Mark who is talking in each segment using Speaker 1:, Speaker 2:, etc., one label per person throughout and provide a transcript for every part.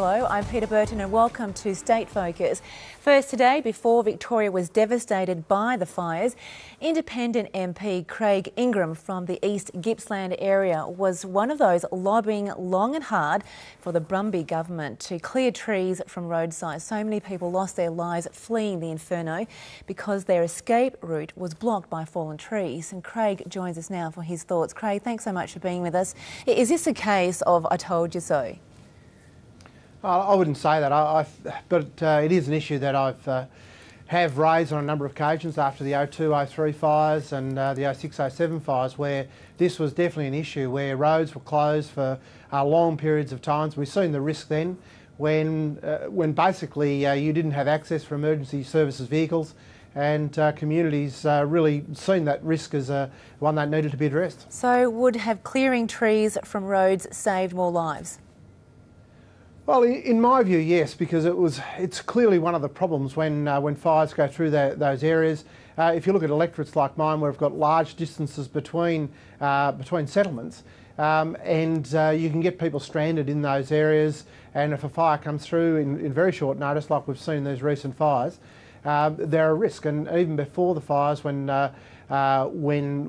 Speaker 1: Hello, I'm Peter Burton and welcome to State Focus. First today, before Victoria was devastated by the fires, Independent MP Craig Ingram from the East Gippsland area was one of those lobbying long and hard for the Brumby government to clear trees from roadsides. So many people lost their lives fleeing the inferno because their escape route was blocked by fallen trees. And Craig joins us now for his thoughts. Craig, thanks so much for being with us. Is this a case of I told you so?
Speaker 2: I wouldn't say that, but it is an issue that have raised on a number of occasions after the 02-03 fires and the 06-07 fires, where this was definitely an issue where roads were closed for long periods of time. We've seen the risk then when basically you didn't have access for emergency services vehicles, and communities really seen that risk as one that needed to be addressed. So
Speaker 1: would have clearing trees from roads saved more lives?
Speaker 2: Well, in my view, yes, because it's clearly one of the problems when fires go through those areas. If you look at electorates like mine, where we've got large distances between settlements, and you can get people stranded in those areas, and if a fire comes through in very short notice, like we've seen in these recent fires, they're a risk. And even before the fires, when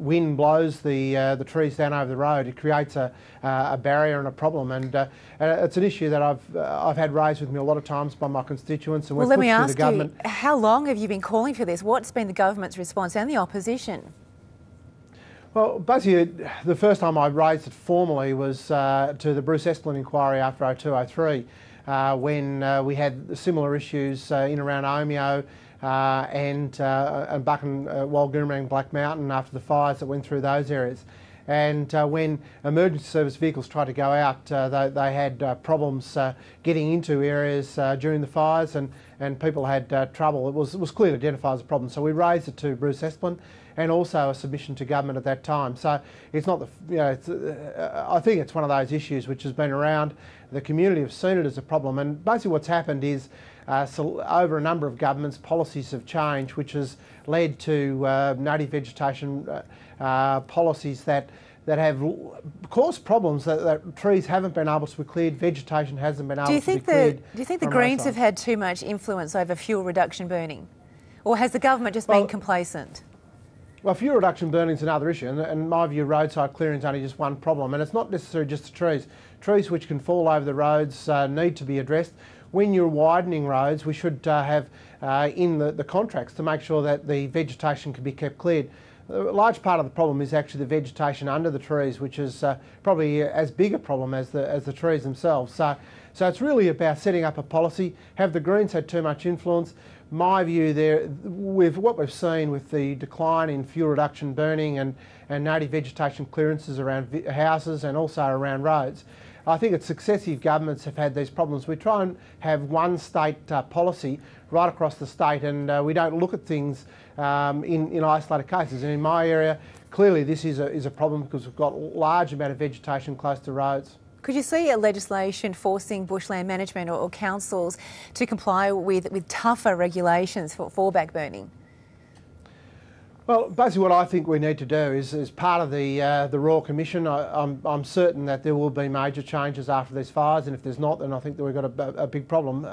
Speaker 2: wind blows the trees down over the road, it creates a barrier and a problem, and it's an issue that I've had raised with me a lot of times by my constituents. And
Speaker 1: well, let me ask you, how long have you been calling for this? What's been the government's response and the opposition?
Speaker 2: Well, basically, the first time I raised it formally was to the Bruce Esplin inquiry after 02-03, when we had similar issues in around Omeo and Buchan, Walgoomerang, Black Mountain after the fires that went through those areas. And when emergency service vehicles tried to go out, they had problems getting into areas during the fires, and people had trouble. It was clearly identified as a problem. So we raised it to Bruce Esplin, and also a submission to government at that time. So it's not I think it's one of those issues which has been around. The community have seen it as a problem, and basically what's happened is so over a number of governments, policies have changed, which has led to native vegetation policies that have caused problems that trees haven't been able to be cleared, vegetation hasn't been able to be cleared.
Speaker 1: Do you think the Greens have had too much influence over fuel reduction burning? Or has the government just been complacent?
Speaker 2: Well, fuel reduction burning is another issue, and in my view, roadside clearing is only just one problem, and it's not necessarily just the trees. Trees which can fall over the roads need to be addressed. When you're widening roads, we should have in the contracts to make sure that the vegetation can be kept cleared. A large part of the problem is actually the vegetation under the trees, which is probably as big a problem as the trees themselves. So it's really about setting up a policy. Have the Greens had too much influence? My view there, with what we've seen with the decline in fuel reduction burning and native vegetation clearances around houses and also around roads, I think it's successive governments have had these problems. We try and have one state policy right across the state, and we don't look at things in isolated cases. And in my area, clearly this is a problem because we've got a large amount of vegetation close to roads.
Speaker 1: Could you see a legislation forcing bushland management or councils to comply with tougher regulations for fallback burning?
Speaker 2: Well, basically what I think we need to do is, as part of the Royal Commission, I'm certain that there will be major changes after these fires, and if there's not, then I think that we've got a big problem.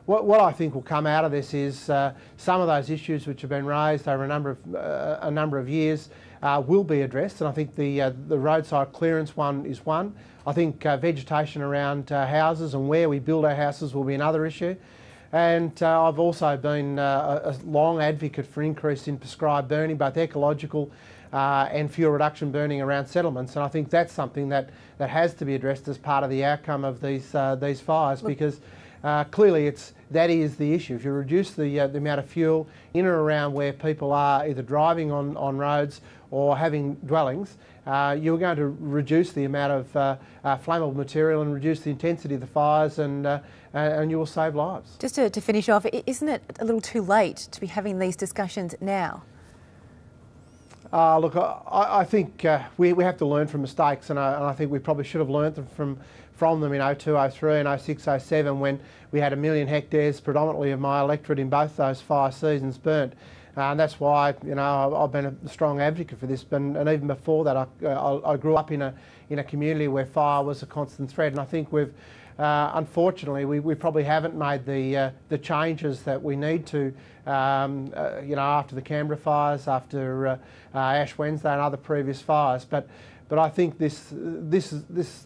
Speaker 2: What I think will come out of this is some of those issues which have been raised over a number of years will be addressed, and I think the roadside clearance one is one. I think vegetation around houses and where we build our houses will be another issue. And I've also been a long advocate for increase in prescribed burning, both ecological and fuel reduction burning around settlements. And I think that's something that has to be addressed as part of the outcome of these fires, because clearly that is the issue. If you reduce the amount of fuel in and around where people are either driving on roads or having dwellings, you're going to reduce the amount of flammable material and reduce the intensity of the fires, and you will save lives.
Speaker 1: Just to finish off, isn't it a little too late to be having these discussions now?
Speaker 2: Look, I think we have to learn from mistakes, and I think we probably should have learned them from them in 02-03 and 06-07, when we had 1 million hectares predominantly of my electorate in both those fire seasons burnt. And that's why I've been a strong advocate for this. And even before that, I grew up in a community where fire was a constant threat. And I think we've unfortunately, we probably haven't made the changes that we need to, you know, after the Canberra fires, after Ash Wednesday and other previous fires. But I think this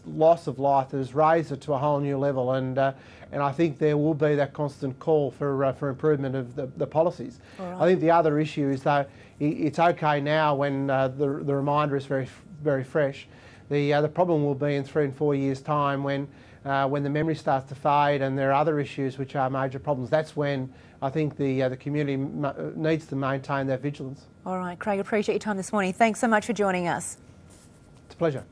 Speaker 2: loss of life has raised it to a whole new level, and I think there will be that constant call for improvement of the policies. Right. I think the other issue is, though, it's okay now when the reminder is very fresh. The problem will be in 3 and 4 years' time when the memory starts to fade and there are other issues which are major problems. That's when I think the community needs to maintain their vigilance.
Speaker 1: All right, Craig, appreciate your time this morning. Thanks so much for joining us.
Speaker 2: It's a pleasure.